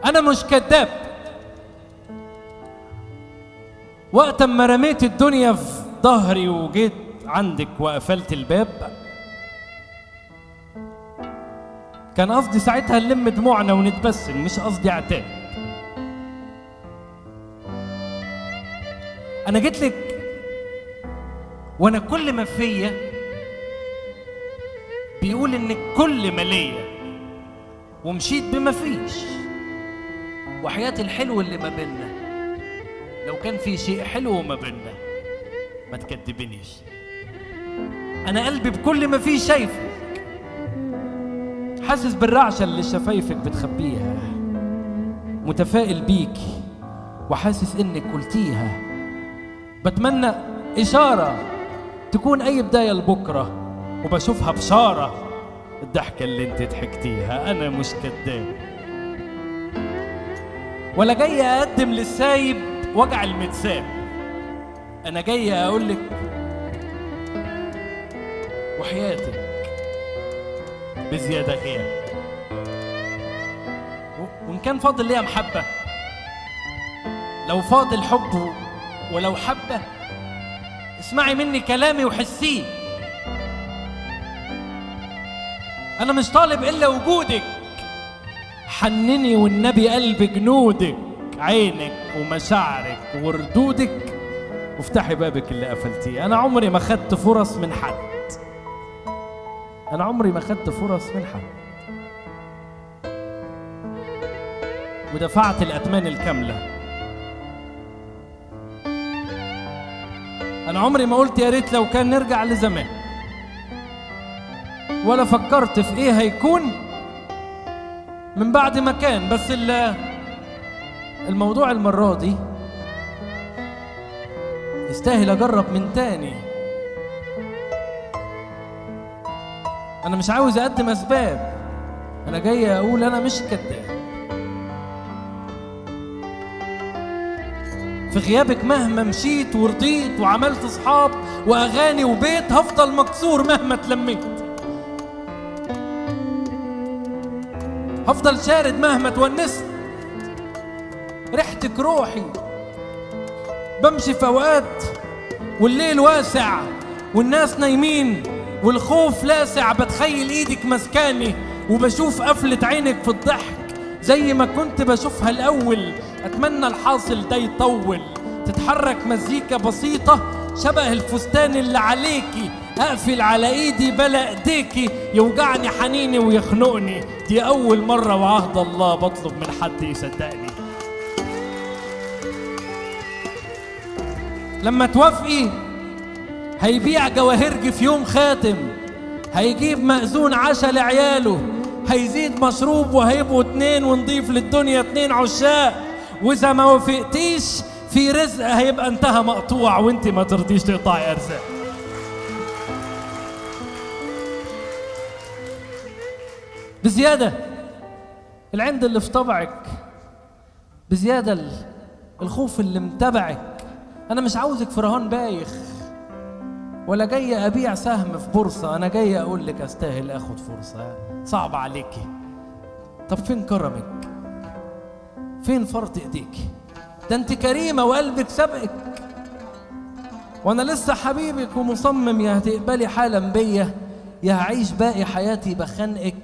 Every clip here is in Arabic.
أنا مش كذاب. وقت ما رميت الدنيا في ظهري وجيت عندك وقفلت الباب، كان قصدي ساعتها نلم دموعنا ونتبسم، مش قصدي عتاب. أنا جيت لك وأنا كل ما فيا بيقول إنك كل ما ليا، ومشيت بما فيش. وحياة الحلو اللي ما بينا، لو كان في شيء حلو ما بينا ما تكدبنيش. أنا قلبي بكل ما فيه شايفك، حاسس بالرعشة اللي شفايفك بتخبيها، متفائل بيكي وحاسس إنك قلتيها. بتمنى إشارة تكون أي بداية لبكرة وبشوفها بشارة الضحكة اللي انت ضحكتيها. أنا مش كداب ولا جاي أقدم للسايب وجع المتساب. أنا جاي أقولك وحياتك بزيادة غياب، وإن كان فاضل ليا محبة، لو فاضل حب ولو حبة، اسمعي مني كلامي وحسيه. أنا مش طالب إلا وجودك، حنني والنبي قلب جنودك، عينك ومشاعرك وردودك، وافتحي بابك اللي قفلتيه. أنا عمري ما خدت فرص من حد، أنا عمري ما خدت فرص من حد، ودفعت الأثمان الكاملة. أنا عمري ما قلت يا ريت لو كان نرجع لزمان، ولا فكرت في إيه هيكون من بعد ما كان. بس الموضوع المرة دي يستاهل أجرب من تاني. أنا مش عاوز أقدم أسباب، أنا جاي أقول أنا مش كداب. في غيابك مهما مشيت ورضيت وعملت صحاب وأغاني وبيت، هفضل مكسور مهما اتلميت، هفضل شارد مهما تونست. ريحتك روحي، بمشي في أوقات والليل واسع والناس نايمين والخوف لاسع، بتخيل ايدك مسكاني وبشوف قفلة عينك في الضحك زي ما كنت بشوفها الأول. أتمنى الحاصل ده يطول، تتحرك مزيكا بسيطة شبه الفستان اللي عليكي، أقفل على إيدي بلا إيديكي، يوجعني حنيني ويخنقني. دي أول مرة وعهد الله بطلب من حد يصدقني. لما توافقي هيبيع جواهرجي في يوم خاتم، هيجيب مأذون عشا لعياله، هيزيد مشروب وهيبقوا 2 ونضيف للدنيا 2 عشاق. وإذا ما وافقتيش في رزق هيبقى انتهى مقطوع، وانت ما ترضيش تقطعي أرزاق. بزيادة العند اللي في طبعك، بزيادة الخوف اللي متبعك. أنا مش عاوزك في رهان بايخ، ولا جاي أبيع سهم في بورصة. أنا جاي أقول لك أستاهل أخد فرصة. صعب عليكي، طب فين كرمك؟ فين فرط إيديكي؟ ده أنت كريمة وقلبك سبقك، وأنا لسه حبيبك ومصمم يا هتقبلي حالا بيا يا هعيش باقي حياتي بخنقك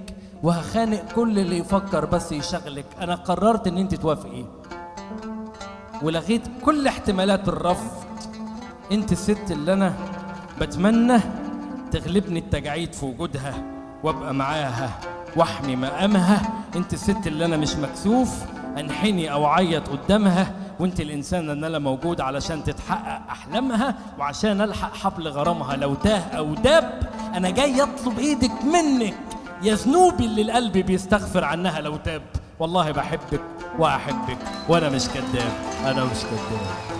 وهخانق كل اللي يفكر بس يشغلك. أنا قررت إن أنت توافقي ولغيت كل احتمالات الرفض. أنت الست اللي أنا بتمنى تغلبني التجاعيد في وجودها وابقى معاها واحمي مقامها. أنت الست اللي أنا مش مكسوف انحني أو عيط قدامها، وأنت الإنسان اللي أنا موجود علشان تتحقق أحلامها وعشان ألحق حبل غرامها لو تاه أو داب. أنا جاي أطلب إيدك منك يا ذنوبي اللي القلب بيستغفر عنها لو تاب. والله بحبك وأحبك وأنا مش كداب، أنا مش كداب.